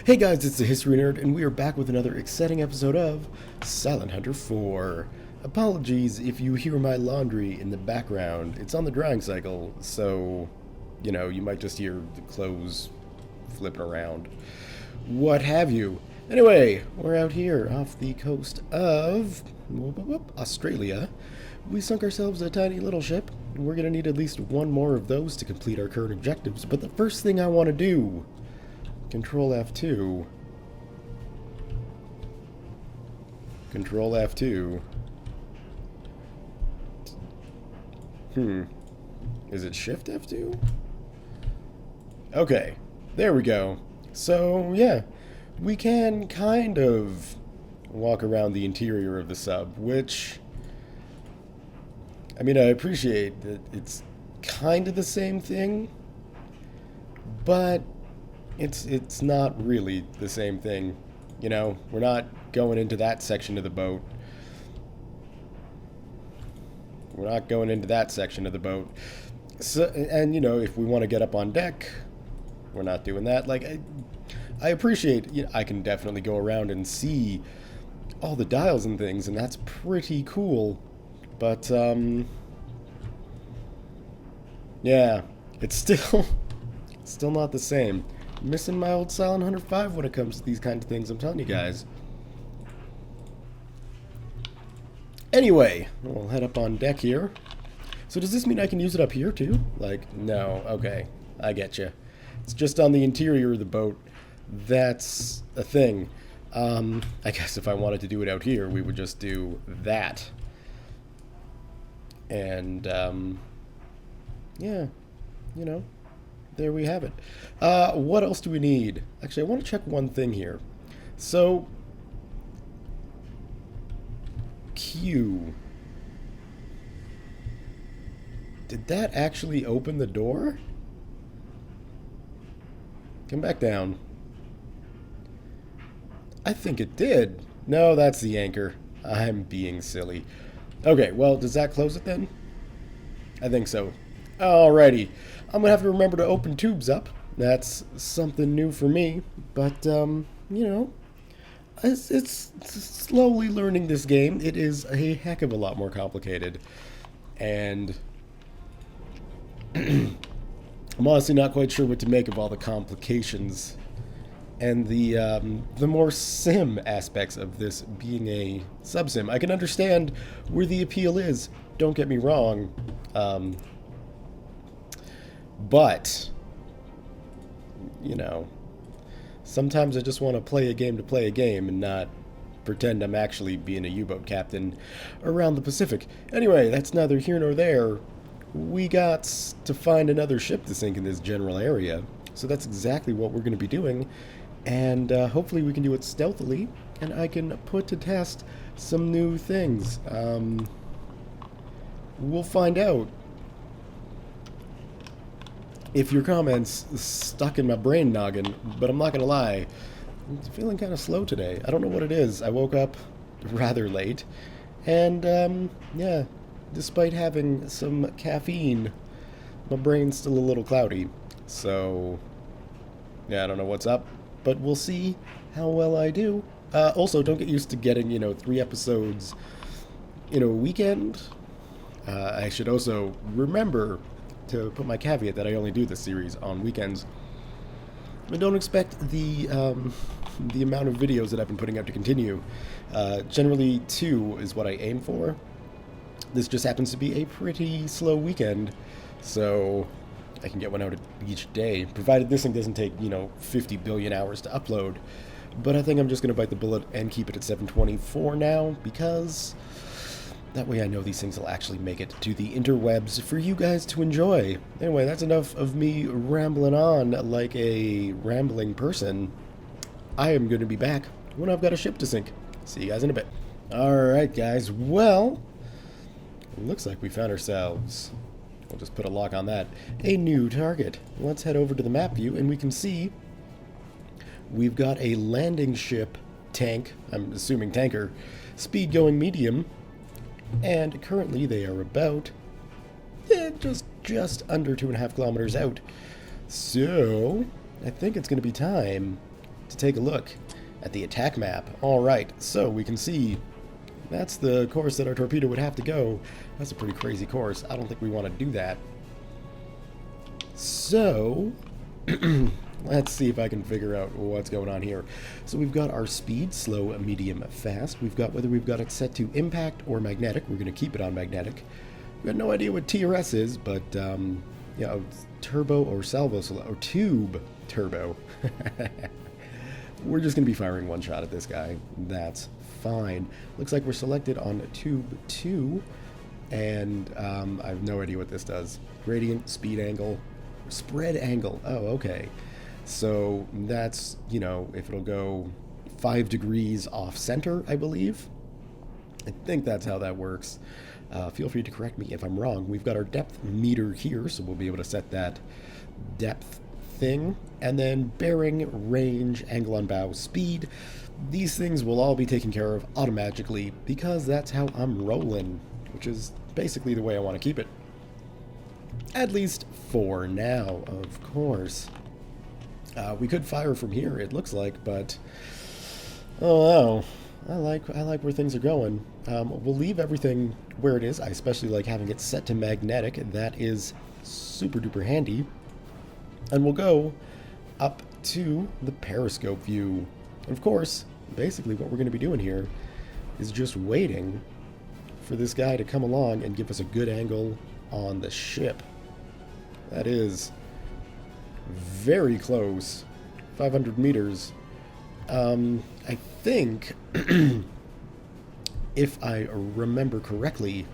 Hey guys, it's the History Nerd, and we are back with another exciting episode of Silent Hunter 4. Apologies if you hear my laundry in the background. It's on the drying cycle, so, you might just hear the clothes flipping around. What have you. Anyway, we're out here off the coast of Australia. We sunk ourselves a tiny little ship, and we're going to need at least one more of those to complete our current objectives. But the first thing I want to do... Control F2. Control F2. Is it Shift F2? Okay, there we go. So, yeah, we can kind of walk around the interior of the sub, which, I mean, I appreciate that it's kind of the same thing, but it's not really the same thing. We're not going into that section of the boat. So, and if we want to get up on deck, we're not doing that. Like, I appreciate, I can definitely go around and see all the dials and things, and that's pretty cool. But, yeah, it's still not the same. Missing my old Silent Hunter 5 when it comes to these kinds of things, I'm telling you guys. Anyway, we'll head up on deck here. So does this mean I can use it up here too? Like, no, okay, I get you. It's just on the interior of the boat. That's a thing. I guess if I wanted to do it out here, we would just do that. And, yeah, there we have it. What else do we need? Actually, I want to check one thing here. So, Q. Did that actually open the door? Come back down. I think it did. No, that's the anchor. I'm being silly. Okay, well, does that close it then? I think so. Alrighty. I'm gonna have to remember to open tubes up. That's something new for me. But, it's slowly learning this game. It is a heck of a lot more complicated. And I'm honestly not quite sure what to make of all the complications and the more sim aspects of this being a sub-sim. I can understand where the appeal is. Don't get me wrong. But, sometimes I just want to play a game and not pretend I'm actually being a U-boat captain around the Pacific. Anyway, that's neither here nor there. We got to find another ship to sink in this general area, so that's exactly what we're going to be doing, and hopefully we can do it stealthily, and I can put to test some new things. We'll find out. If your comments stuck in my brain noggin, but I'm not gonna lie, I'm feeling kind of slow today. I don't know what it is. I woke up rather late, and yeah, despite having some caffeine, my brain's still a little cloudy. So, yeah, I don't know what's up, but we'll see how well I do. Also, don't get used to getting, 3 episodes in a weekend. I should also remember to put my caveat that I only do this series on weekends. I don't expect the amount of videos that I've been putting out to continue. Generally 2 is what I aim for. This just happens to be a pretty slow weekend, so I can get one out each day, provided this thing doesn't take, 50 billion hours to upload. But I think I'm just going to bite the bullet and keep it at 720 now, because that way I know these things will actually make it to the interwebs for you guys to enjoy. Anyway, that's enough of me rambling on like a rambling person. I am going to be back when I've got a ship to sink. See you guys in a bit. Alright guys, well, looks like we found ourselves, we'll just put a lock on that, a new target. Let's head over to the map view and we can see we've got a landing ship tank, I'm assuming tanker, speed going medium, and currently they are about just under 2.5 kilometers out. So I think it's going to be time to take a look at the attack map. Alright, so we can see that's the course that our torpedo would have to go. That's a pretty crazy course. I don't think we want to do that. So, let's see if I can figure out what's going on here. So we've got our speed, slow, medium, fast. We've got whether we've got it set to impact or magnetic. We're going to keep it on magnetic. We've got no idea what TRS is, but, you know, turbo or salvo, or tube turbo. We're just going to be firing one shot at this guy. That's fine. Looks like we're selected on tube 2, and I have no idea what this does. Gradient, speed angle, spread angle. Oh, okay. So that's, you know, if it'll go 5 degrees off center, I believe. I think that's how that works. Feel free to correct me if I'm wrong. We've got our depth meter here, so we'll be able to set that depth thing. And then bearing, range, angle on bow, speed. These things will all be taken care of automatically because that's how I'm rolling, which is basically the way I want to keep it. At least for now, of course. We could fire from here, it looks like, but oh no. I like where things are going. We'll leave everything where it is. I especially like having it set to magnetic. That is super duper handy. And we'll go up to the periscope view. And of course, basically what we're going to be doing here is just waiting for this guy to come along and give us a good angle on the ship. That is very close. 500 meters. I think, if I remember correctly,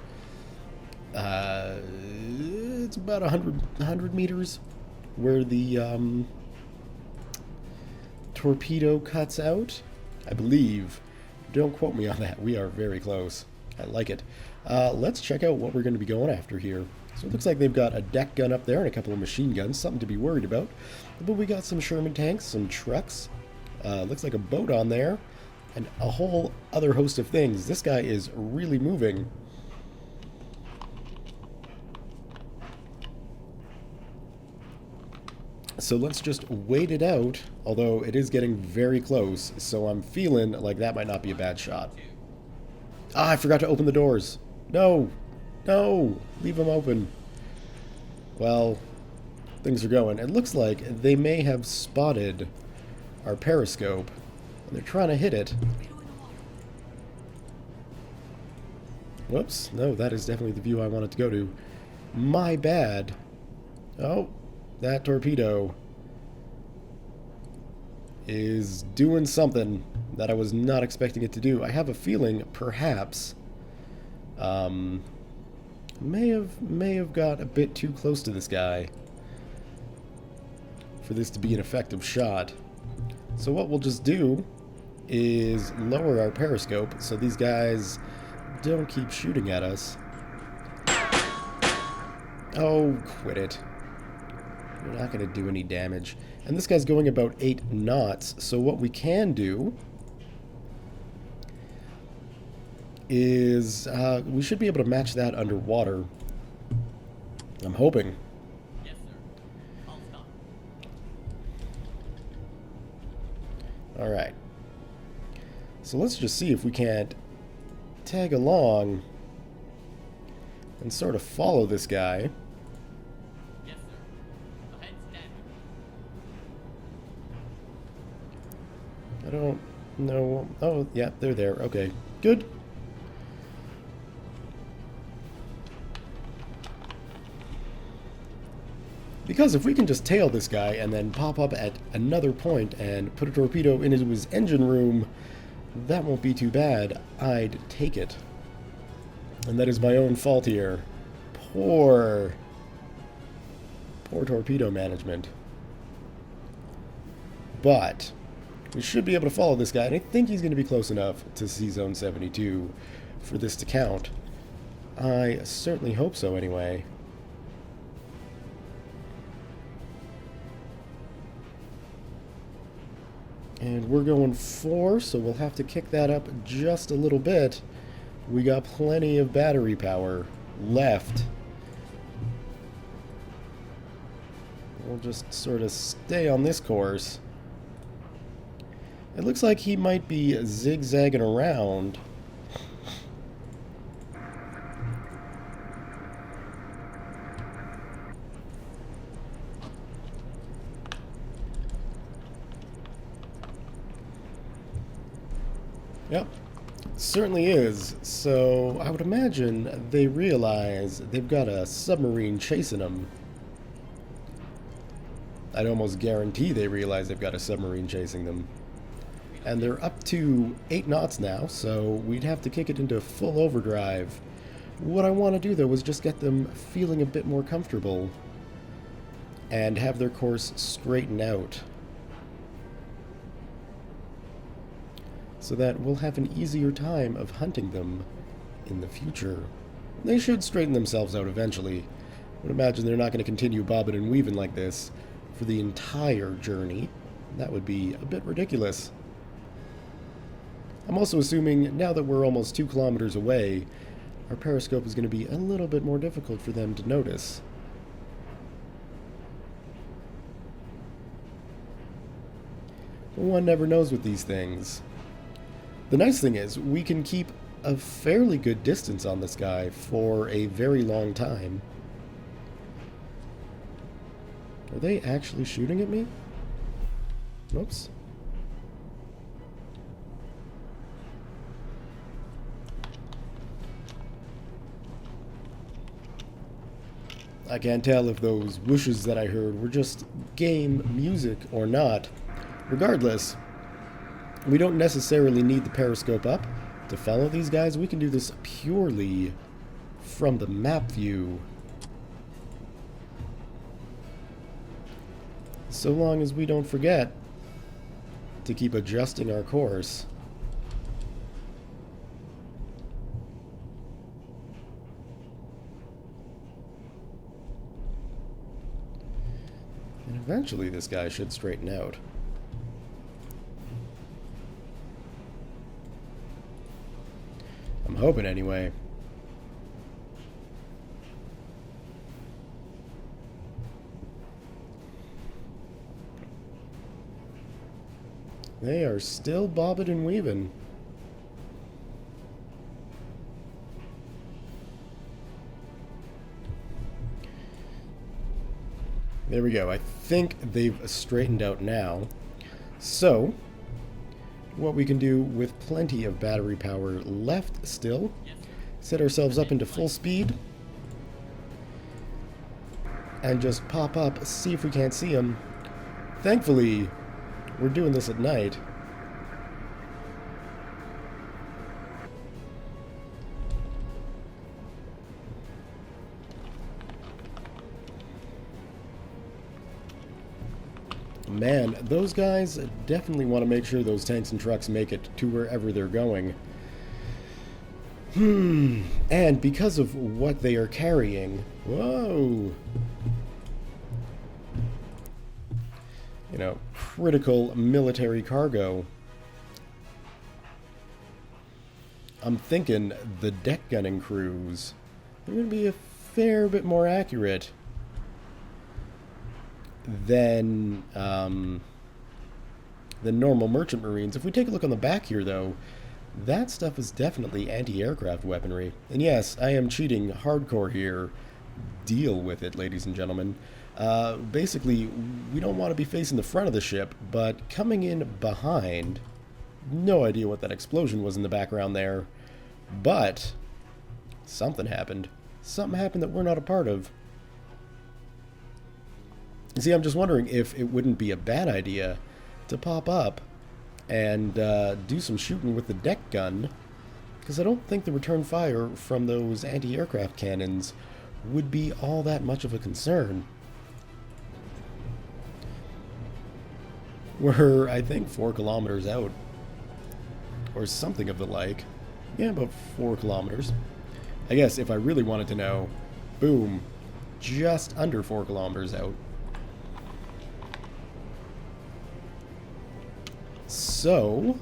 it's about 100 meters where the torpedo cuts out, I believe. Don't quote me on that. We are very close. I like it. Let's check out what we're going to be going after here. So it looks like they've got a deck gun up there and a couple of machine guns, something to be worried about. But we got some Sherman tanks, some trucks, looks like a boat on there, and a whole other host of things. This guy is really moving. So let's just wait it out, although it is getting very close, so I'm feeling like that might not be a bad shot. Ah, I forgot to open the doors. No! No! Leave them open. Well, things are going. It looks like they may have spotted our periscope, and they're trying to hit it. Whoops. No, that is definitely the view I wanted to go to. My bad. Oh, that torpedo is doing something that I was not expecting it to do. I have a feeling, perhaps, may have got a bit too close to this guy for this to be an effective shot. So what we'll just do is lower our periscope so these guys don't keep shooting at us. Oh, quit it. You're not going to do any damage. And this guy's going about 8 knots, so what we can do is we should be able to match that underwater. I'm hoping. Yes, sir. I'll stop. Alright. So let's just see if we can't tag along and sort of follow this guy. Yes, sir. Ahead standard. I don't know. Oh, yeah, they're there. Okay, good. Because if we can just tail this guy and then pop up at another point and put a torpedo into his engine room, that won't be too bad. I'd take it. And that is my own fault here. Poor torpedo management. But we should be able to follow this guy, and I think he's going to be close enough to see Zone 72 for this to count. I certainly hope so, anyway. And we're going 4, so we'll have to kick that up just a little bit. We got plenty of battery power left. We'll just sort of stay on this course. It looks like he might be zigzagging around. Yep, certainly is. So I would imagine they realize they've got a submarine chasing them. I'd almost guarantee they realize they've got a submarine chasing them. And they're up to 8 knots now, so we'd have to kick it into full overdrive. What I want to do, though, is just get them feeling a bit more comfortable and have their course straighten out, so that we'll have an easier time of hunting them in the future. They should straighten themselves out eventually. I would imagine they're not going to continue bobbing and weaving like this for the entire journey. That would be a bit ridiculous. I'm also assuming, now that we're almost 2 kilometers away, our periscope is going to be a little bit more difficult for them to notice. But one never knows with these things. The nice thing is, we can keep a fairly good distance on this guy for a very long time. Are they actually shooting at me? Oops. I can't tell if those whooshes that I heard were just game music or not. Regardless, we don't necessarily need the periscope up to follow these guys. We can do this purely from the map view. So long as we don't forget to keep adjusting our course. And eventually this guy should straighten out. I'm hoping anyway. They are still bobbing and weaving. There we go. I think they've straightened out now. So, what we can do with plenty of battery power left still, set ourselves up into full speed, and just pop up, see if we can't see them. Thankfully, we're doing this at night. Man, those guys definitely want to make sure those tanks and trucks make it to wherever they're going. And because of what they are carrying... Whoa! You know, critical military cargo. I'm thinking the deck gunning crews are going to be a fair bit more accurate than normal merchant marines. If we take a look on the back here, though, that stuff is definitely anti-aircraft weaponry. And yes, I am cheating hardcore here. Deal with it, ladies and gentlemen. Basically, we don't want to be facing the front of the ship, but coming in behind. No idea what that explosion was in the background there, but something happened. Something happened that we're not a part of. See, I'm just wondering if it wouldn't be a bad idea to pop up and do some shooting with the deck gun, because I don't think the return fire from those anti-aircraft cannons would be all that much of a concern. We're, I think, 4 kilometers out, or something of the like. Yeah, about 4 kilometers. I guess if I really wanted to know, boom, just under 4 kilometers out. So,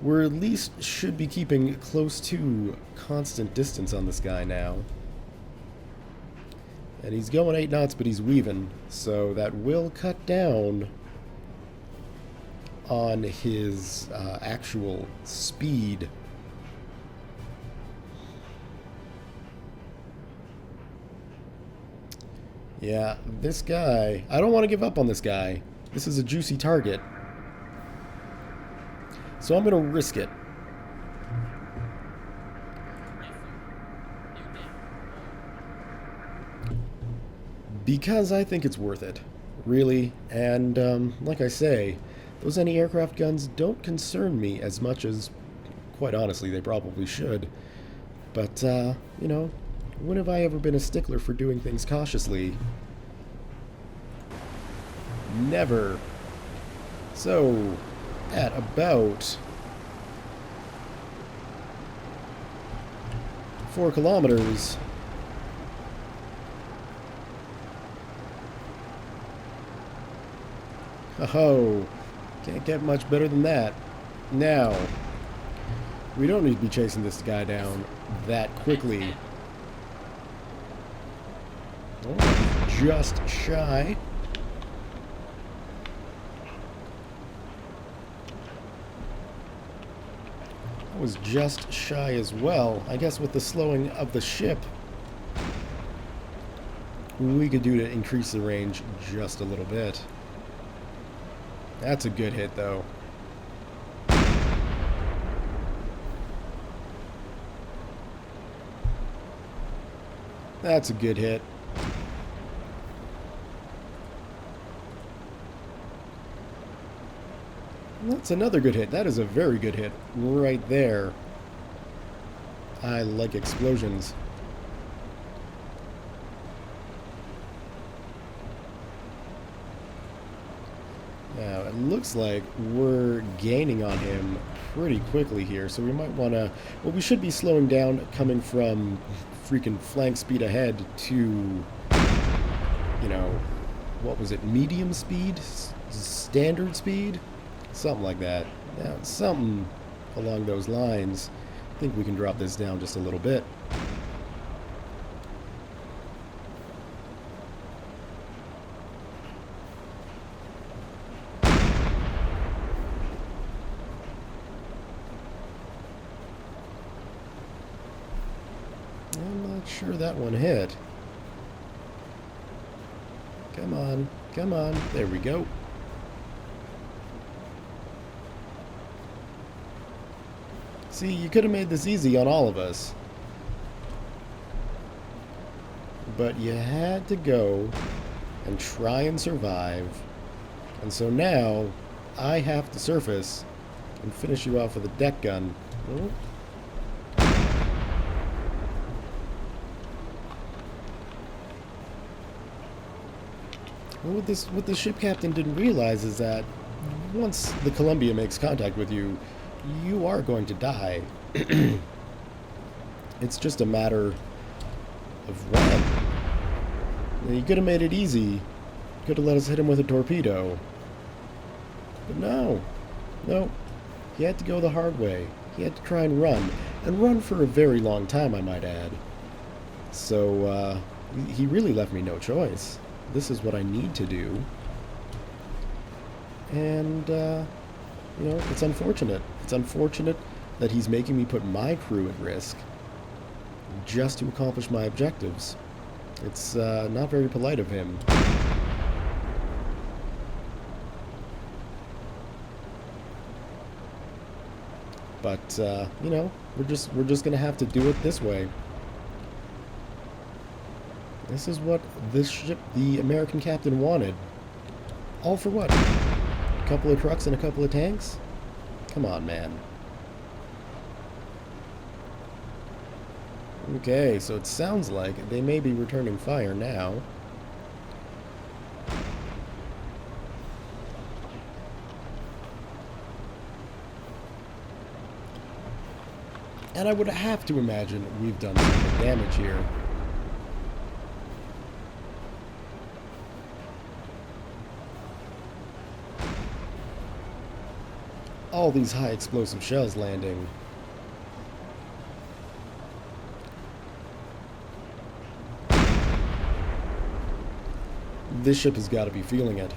we're at least should be keeping close to constant distance on this guy now. And he's going 8 knots, but he's weaving. So that will cut down on his actual speed. Yeah, this guy... I don't want to give up on this guy. This is a juicy target. So I'm going to risk it. Because I think it's worth it. Really. And, like I say, those anti-aircraft guns don't concern me as much as, quite honestly, they probably should. But, you know, when have I ever been a stickler for doing things cautiously? Never. So, at about 4 kilometers... Oh, can't get much better than that. Now, we don't need to be chasing this guy down that quickly. Oh, just shy. That was just shy as well. I guess with the slowing of the ship, we could do to increase the range just a little bit. That's a good hit, though. That's a good hit. That's another good hit. That is a very good hit right there. I like explosions. Now, it looks like we're gaining on him pretty quickly here, so we might want to... Well, we should be slowing down coming from freaking flank speed ahead to, you know, what was it, medium speed? Standard speed? Something like that. Yeah, something along those lines. I think we can drop this down just a little bit. I'm not sure that one hit. Come on, come on. There we go. See, you could have made this easy on all of us. But you had to go and try and survive. And so now, I have to surface and finish you off with a deck gun. Oh. Well, what the ship captain didn't realize is that once the Columbia makes contact with you, you are going to die. It's just a matter of when. You could have made it easy. Could have let us hit him with a torpedo. But no. No. He had to go the hard way. He had to try and run. And run for a very long time, I might add. So, he really left me no choice. This is what I need to do. And, you know, it's unfortunate. It's unfortunate that he's making me put my crew at risk just to accomplish my objectives. It's not very polite of him. But you know, we're just gonna have to do it this way. This is what this ship, the American captain, wanted. All for what? A couple of trucks and a couple of tanks? Come on, man. Okay, so it sounds like they may be returning fire now. And I would have to imagine we've done some good damage here. All these high explosive shells landing. This ship has got to be feeling it.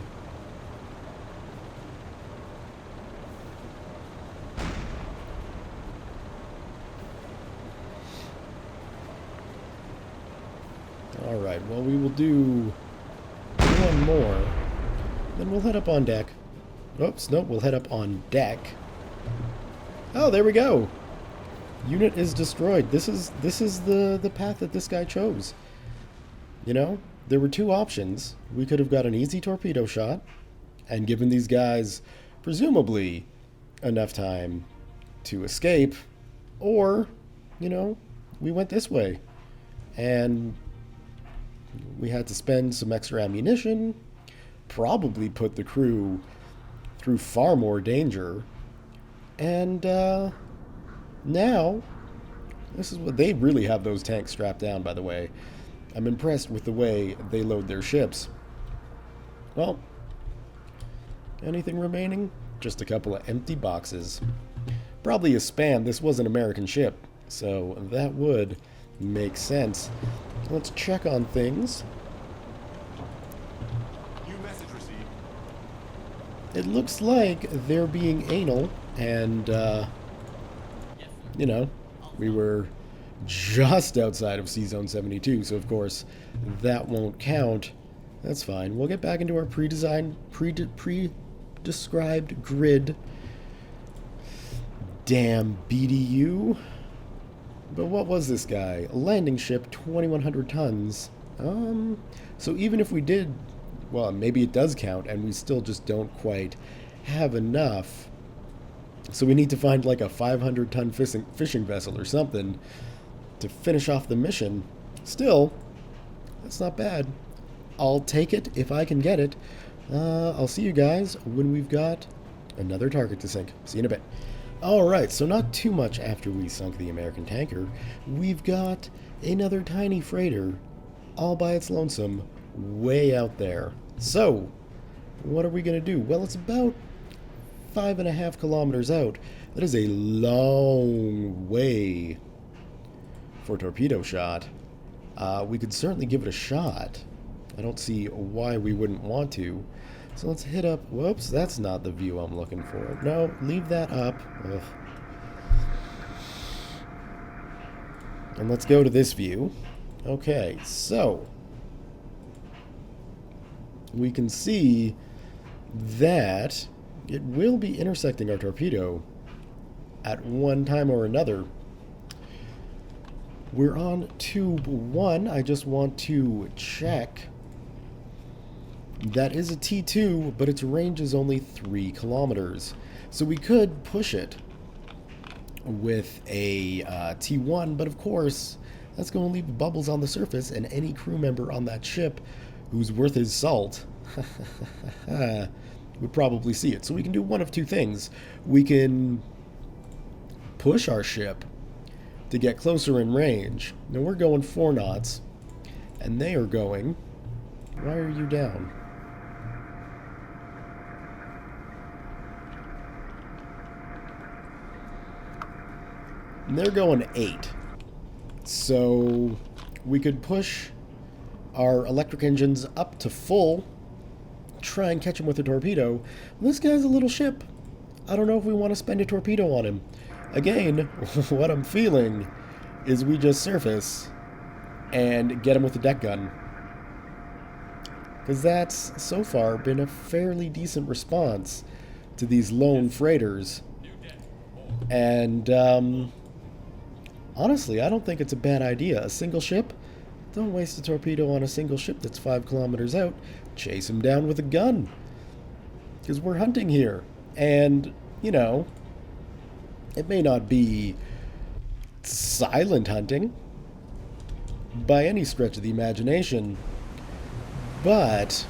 Alright, well, we will do one more. Then we'll head up on deck. Oops, nope, we'll head up on deck. Oh, there we go. Unit is destroyed. This is the path that this guy chose. You know, there were two options. We could have got an easy torpedo shot and given these guys presumably enough time to escape, or, you know, we went this way and we had to spend some extra ammunition, probably put the crew through far more danger, and now this is what they really have those tanks strapped down, by the way. I'm impressed with the way they load their ships. Well, anything remaining? Just a couple of empty boxes. Probably a spam. This was an American ship, so that would make sense. Let's check on things. New message received. It looks like they're being anal, and, you know, we were just outside of C-Zone 72, so of course that won't count. That's fine. We'll get back into our pre-described grid. Damn BDU. But what was this guy? A landing ship, 2,100 tons. So even if we did, well, maybe it does count, and we still just don't quite have enough. So we need to find like a 500-ton fishing vessel or something to finish off the mission. Still, that's not bad. I'll take it if I can get it. I'll see you guys when we've got another target to sink. See you in a bit. Alright, so not too much after we sunk the American tanker, we've got another tiny freighter all by its lonesome way out there. So, what are we going to do? Well, it's about 5.5 kilometers out. That is a long way for a torpedo shot. We could certainly give it a shot. I don't see why we wouldn't want to. So let's hit up... Whoops, that's not the view I'm looking for. No, leave that up. Ugh. And let's go to this view. Okay, so... we can see that it will be intersecting our torpedo at one time or another. We're on tube 1. I just want to check. That is a T2, but its range is only 3 kilometers. So we could push it with a T1, but of course, that's going to leave bubbles on the surface, and any crew member on that ship who's worth his salt would probably see it. So we can do one of two things. We can push our ship to get closer in range. Now we're going 4 knots, and they are going... Why are you down? And they're going 8. So we could push our electric engines up to full, try and catch him with a torpedo. This guy's a little ship. I don't know if we want to spend a torpedo on him. Again, what I'm feeling is we just surface and get him with a deck gun. Because that's, so far, been a fairly decent response to these lone freighters. And, honestly, I don't think it's a bad idea. A single ship? Don't waste a torpedo on a single ship that's 5 kilometers out. Chase him down with a gun. Because we're hunting here. And, you know, it may not be silent hunting by any stretch of the imagination, but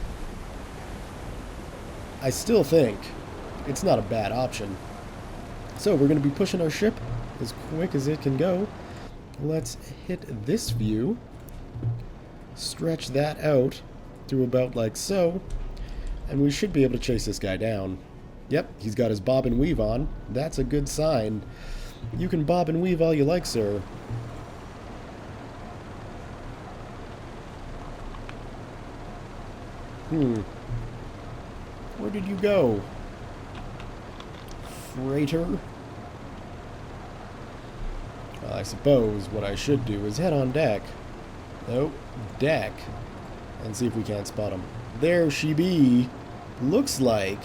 I still think it's not a bad option. So we're going to be pushing our ship as quick as it can go. Let's hit this view, stretch that out to about like so, and we should be able to chase this guy down. Yep, he's got his bob and weave on. That's a good sign. You can bob and weave all you like, sir. Where did you go? Freighter? Well, I suppose what I should do is head on deck. Nope, deck. And see if we can't spot him. There she be. Looks like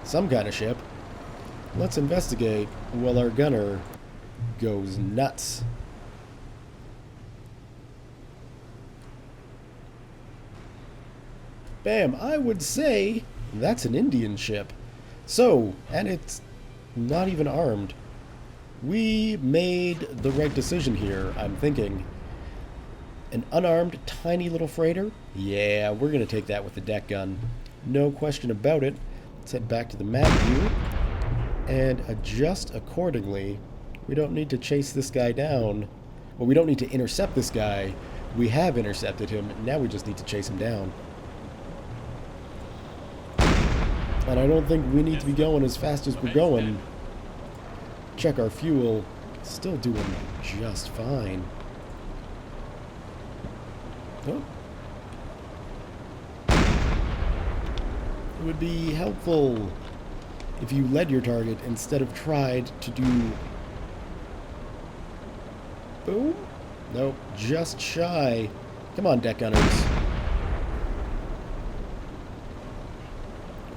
some kind of ship. Let's investigate while our gunner goes nuts. Bam, I would say that's an Indian ship. So, and it's not even armed. We made the right decision here, I'm thinking. An unarmed, tiny little freighter? Yeah, we're going to take that with the deck gun. No question about it. Let's head back to the map view and adjust accordingly. We don't need to chase this guy down. Well, we don't need to intercept this guy. We have intercepted him. Now we just need to chase him down. And I don't think we need to be going as fast as we're going. Check our fuel. Still doing just fine. Oh. It would be helpful if you led your target instead of tried to do... Boom? Nope, just shy. Come on, deck gunners.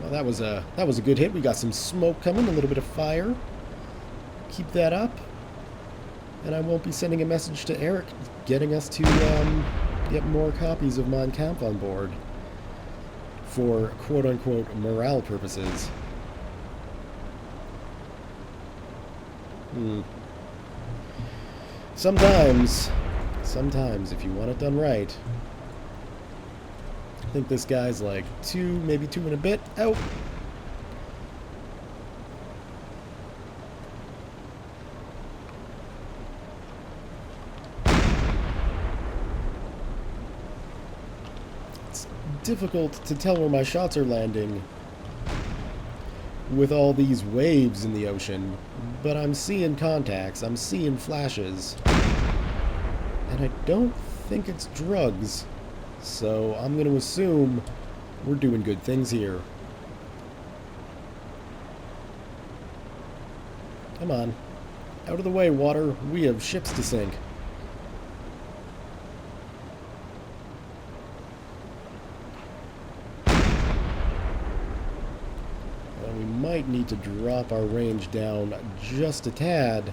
Well, that was a good hit. We got some smoke coming, a little bit of fire. Keep that up. And I won't be sending a message to Eric getting us to get more copies of Mein Kampf on board for quote-unquote morale purposes. Sometimes, if you want it done right, I think this guy's like 2, maybe 2 and a bit out. It's difficult to tell where my shots are landing with all these waves in the ocean, but I'm seeing contacts, I'm seeing flashes, and I don't think it's drugs. So I'm going to assume we're doing good things here. Come on. Out of the way, water. We have ships to sink. Well, we might need to drop our range down just a tad.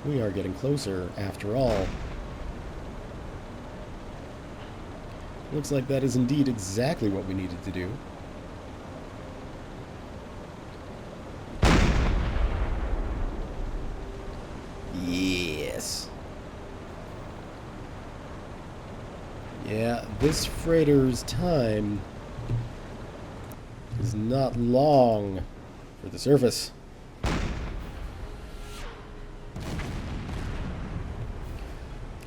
We are getting closer, after all. Looks like that is indeed exactly what we needed to do. Yes. Yeah, this freighter's time is not long for the surface.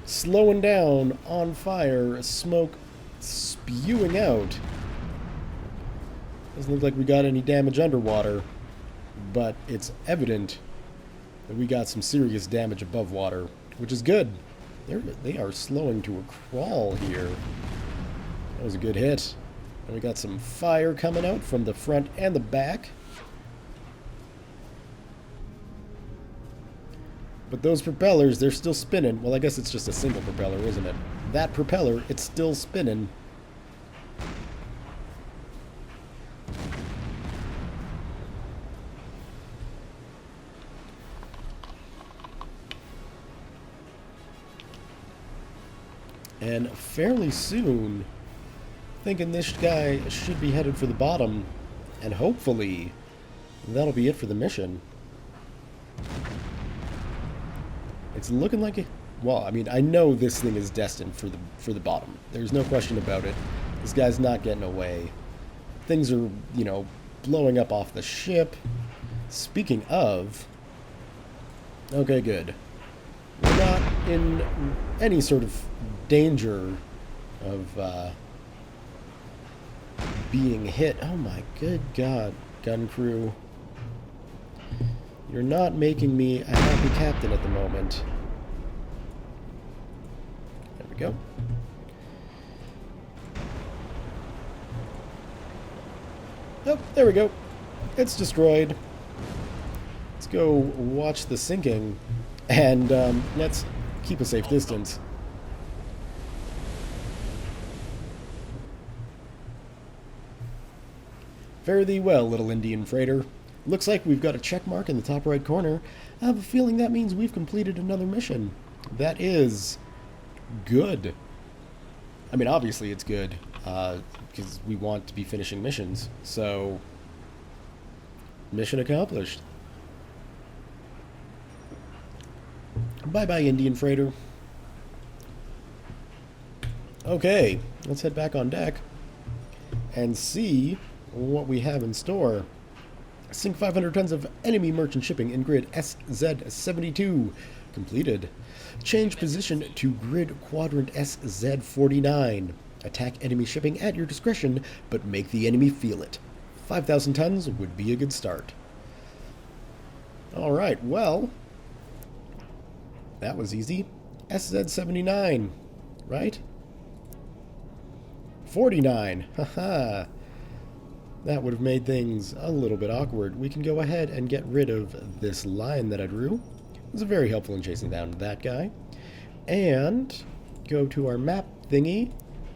Slowing down, on fire, smoke spewing out. Doesn't look like we got any damage underwater, but it's evident that we got some serious damage above water, which is good. They are slowing to a crawl here. That was a good hit. And we got some fire coming out from the front and the back. But those propellers, they're still spinning. Well, I guess it's just a single propeller, isn't it? That propeller, it's still spinning. And fairly soon, thinking this guy should be headed for the bottom. And hopefully, that'll be it for the mission. It's looking like it. Well, I mean, I know this thing is destined for the bottom. There's no question about it. This guy's not getting away. Things are, you know, blowing up off the ship. Speaking of... Okay, good. We're not in any sort of danger of being hit. Oh my good God, gun crew. You're not making me a happy captain at the moment. There we go. Oh, there we go. It's destroyed. Let's go watch the sinking, and let's keep a safe distance. Fare thee well, little Indian freighter. Looks like we've got a check mark in the top right corner. I have a feeling that means we've completed another mission. That is good. I mean, obviously it's good, because we want to be finishing missions. So, mission accomplished. Bye-bye, Indian freighter. Okay, let's head back on deck and see what we have in store. Sink 500 tons of enemy merchant shipping in grid SZ72. Completed. Change position to grid quadrant SZ49. Attack enemy shipping at your discretion, but make the enemy feel it. 5,000 tons would be a good start. Alright, well, that was easy. SZ79, right? 49, haha. That would have made things a little bit awkward. We can go ahead and get rid of this line that I drew. It was very helpful in chasing down that guy. And go to our map thingy,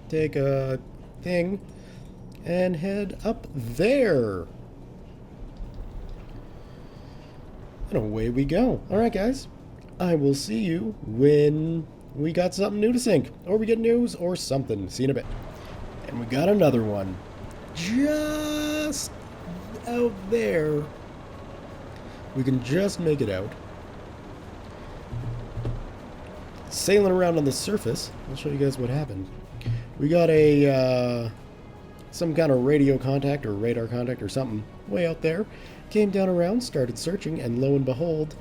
take a thing, and head up there. And away we go. Alright, guys. I will see you when we got something new to sink. Or we get news or something. See you in a bit. And we got another one. Just out there. We can just make it out. Sailing around on the surface. I'll show you guys what happened. We got a some kind of radio contact or radar contact or something way out there. Came down around, started searching, and lo and behold,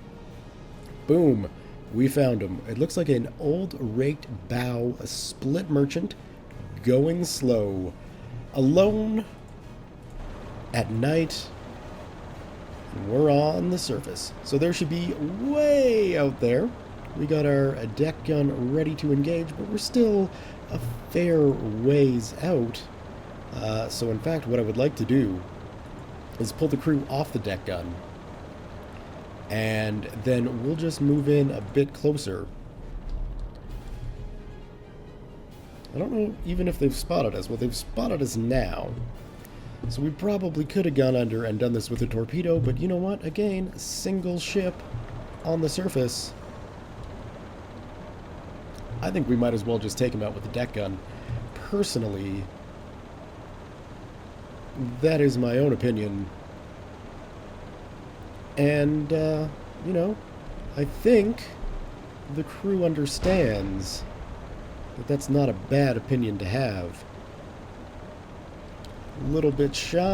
boom, we found him. It looks like an old raked bow, a split merchant, going slow, alone, at night, and we're on the surface. So there should be way out there. We got our deck gun ready to engage, but we're still a fair ways out. So in fact, what I would like to do is pull the crew off the deck gun, and then we'll just move in a bit closer. I don't know even if they've spotted us. Well, they've spotted us now. So we probably could have gone under and done this with a torpedo, but you know what? Again, single ship on the surface. I think we might as well just take him out with the deck gun. Personally, that is my own opinion. And, you know, I think the crew understands that that's not a bad opinion to have. A little bit shy.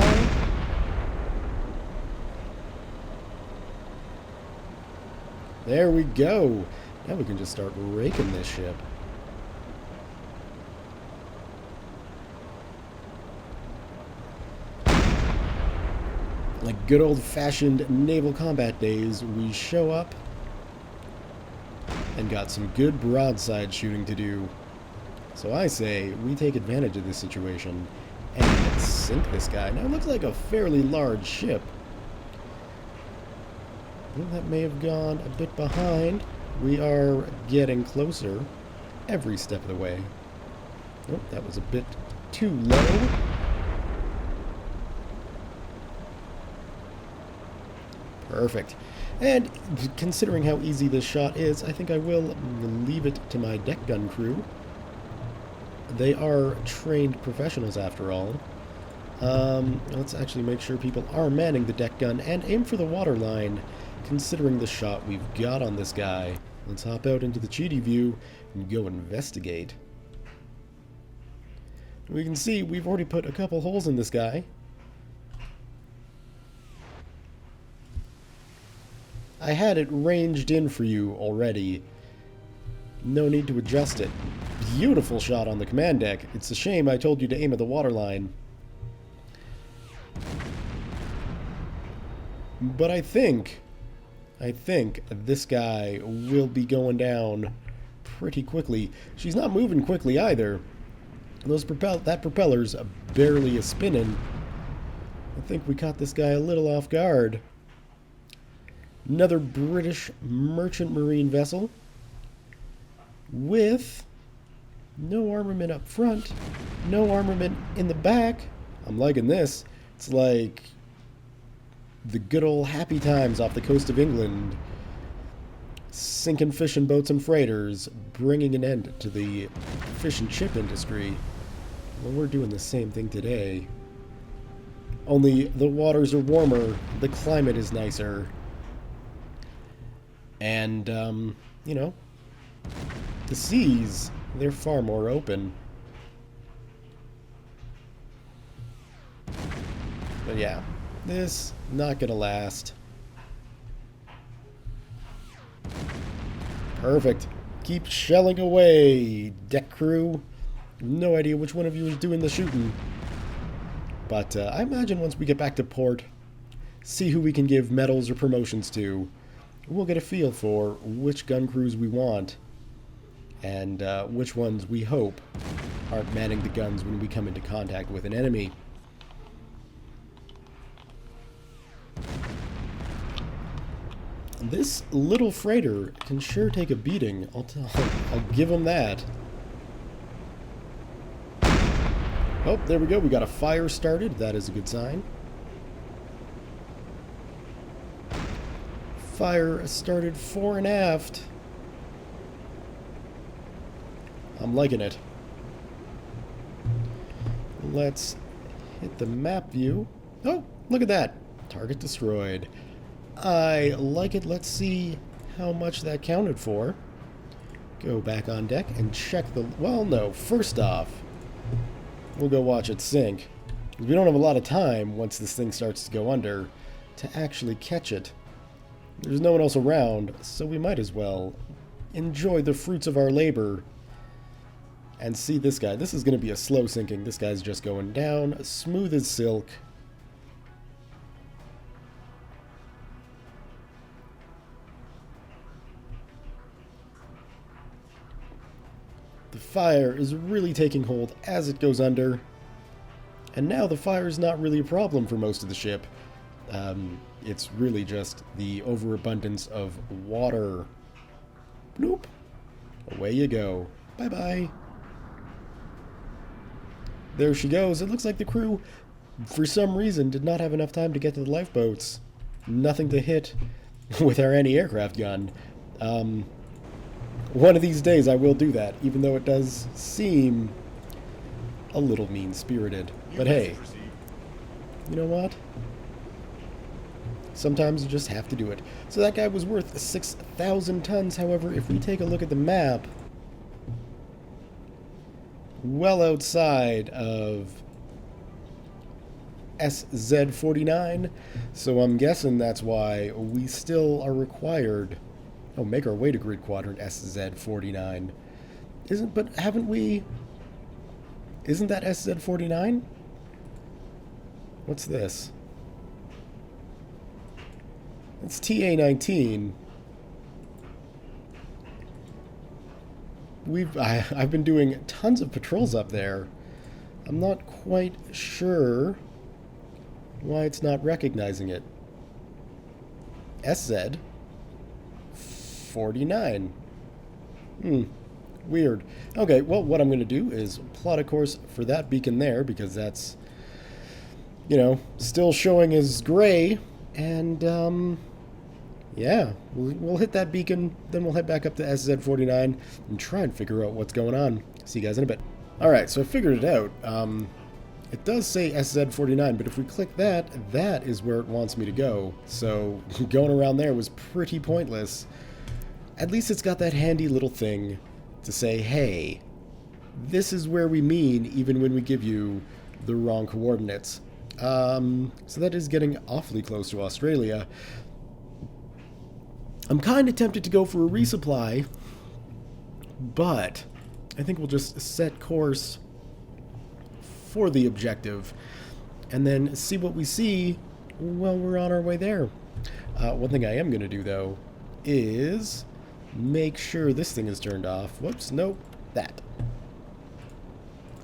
There we go. Now we can just start raking this ship. Like good old-fashioned naval combat days, we show up and got some good broadside shooting to do. So I say we take advantage of this situation and sink this guy. Now it looks like a fairly large ship. Well, that may have gone a bit behind. We are getting closer every step of the way. Oh, that was a bit too low. Perfect. And considering how easy this shot is, I think I will leave it to my deck gun crew. They are trained professionals after all. Let's actually make sure people are manning the deck gun and aim for the water line, considering the shot we've got on this guy. Let's hop out into the cheaty view and go investigate. We can see we've already put a couple holes in this guy. I had it ranged in for you already. No need to adjust it. Beautiful shot on the command deck. It's a shame I told you to aim at the waterline. But I think this guy will be going down pretty quickly. She's not moving quickly either. That propeller's barely a spinning. I think we caught this guy a little off guard. Another British merchant marine vessel with no armament up front, no armament in the back. I'm liking this. It's like the good old happy times off the coast of England. Sinking fishing boats and freighters, bringing an end to the fish and chip industry. Well, we're doing the same thing today. Only the waters are warmer, the climate is nicer. And, you know, the seas, they're far more open. But yeah, this not gonna last. Perfect. Keep shelling away, deck crew. No idea which one of you is doing the shooting. But I imagine once we get back to port, see who we can give medals or promotions to, we'll get a feel for which gun crews we want, and which ones we hope aren't manning the guns when we come into contact with an enemy. This little freighter can sure take a beating. I'll give him that. Oh, there we go. We got a fire started. That is a good sign. Fire started fore and aft. I'm liking it. Let's hit the map view. Oh, look at that. Target destroyed. I like it. Let's see how much that counted for. Go back on deck and check the... Well, no. First off, we'll go watch it sink. We don't have a lot of time once this thing starts to go under to actually catch it. There's no one else around, so we might as well enjoy the fruits of our labor and see this guy. This is going to be a slow sinking. This guy's just going down, smooth as silk. The fire is really taking hold as it goes under. And now the fire is not really a problem for most of the ship. It's really just the overabundance of water. Bloop. Away you go. Bye-bye. There she goes. It looks like the crew, for some reason, did not have enough time to get to the lifeboats. Nothing to hit with our anti-aircraft gun. One of these days I will do that, even though it does seem a little mean-spirited. But hey, you know what? Sometimes you just have to do it. So that guy was worth 6,000 tons. However, if we take a look at the map, well outside of SZ49, so I'm guessing that's why we still are required... Oh, make our way to grid quadrant SZ49. Haven't we... Isn't that SZ49? What's this? It's TA19. I've been doing tons of patrols up there. I'm not quite sure why it's not recognizing it. SZ 49. Weird. Okay, well, what I'm going to do is plot a course for that beacon there, because that's, you know, still showing as gray, and, yeah, we'll hit that beacon, then we'll head back up to SZ49 and try and figure out what's going on. See you guys in a bit. Alright, so I figured it out. It does say SZ49, but if we click that, that is where it wants me to go. So going around there was pretty pointless. At least it's got that handy little thing to say, hey, this is where we mean even when we give you the wrong coordinates. So that is getting awfully close to Australia. I'm kind of tempted to go for a resupply, but I think we'll just set course for the objective and then see what we see while we're on our way there. One thing I am going to do, though, is make sure this thing is turned off. Whoops, nope, that.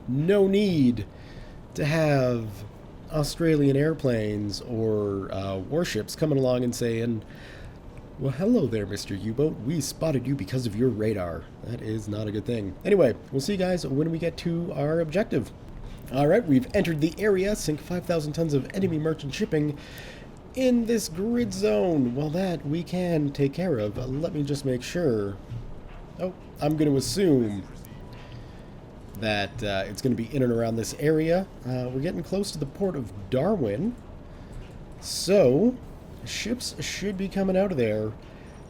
No need to have Australian airplanes or warships coming along and saying, well, hello there, Mr. U-Boat. We spotted you because of your radar. That is not a good thing. Anyway, we'll see you guys when we get to our objective. Alright, we've entered the area, sink 5,000 tons of enemy merchant shipping in this grid zone. Well, that we can take care of. Let me just make sure. Oh, I'm going to assume that it's going to be in and around this area. We're getting close to the port of Darwin. So, ships should be coming out of there,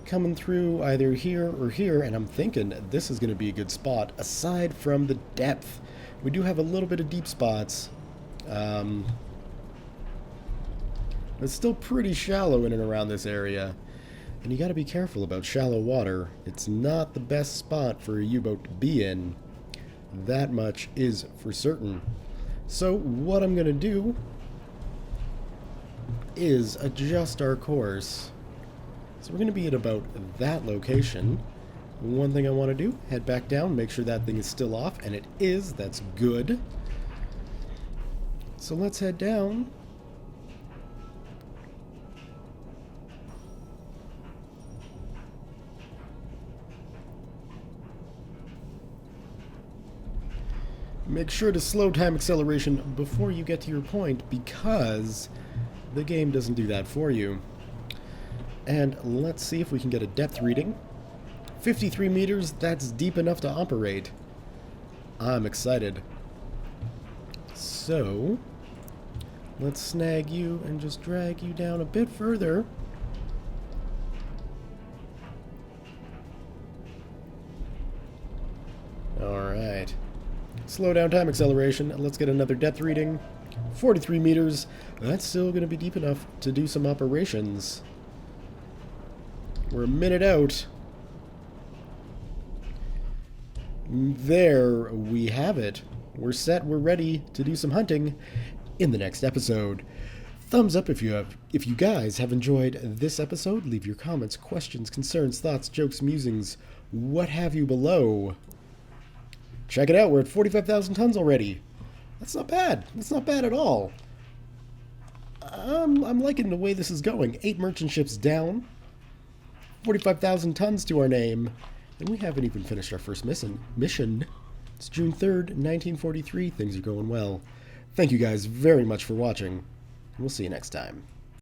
coming through either here or here, and I'm thinking this is going to be a good spot, aside from the depth. We do have a little bit of deep spots. It's still pretty shallow in and around this area. And you got to be careful about shallow water. It's not the best spot for a U-boat to be in. That much is for certain. So what I'm going to do is adjust our course. So we're going to be at about that location. One thing I want to do, head back down, make sure that thing is still off, and it is. That's good. So let's head down. Make sure to slow time acceleration before you get to your point, because the game doesn't do that for you. And let's see if we can get a depth reading. 53 meters, that's deep enough to operate. I'm excited. So, let's snag you and just drag you down a bit further. Alright. Slow down time acceleration. Let's get another depth reading. 43 meters. That's still going to be deep enough to do some operations. We're a minute out. There we have it. We're set, we're ready to do some hunting in the next episode. Thumbs up if you guys have enjoyed this episode. Leave your comments, questions, concerns, thoughts, jokes, musings, what have you below. Check it out, we're at 45,000 tons already. That's not bad. That's not bad at all. I'm liking the way this is going. 8 merchant ships down. 45,000 tons to our name. And we haven't even finished our first mission. It's June 3rd, 1943. Things are going well. Thank you guys very much for watching. We'll see you next time.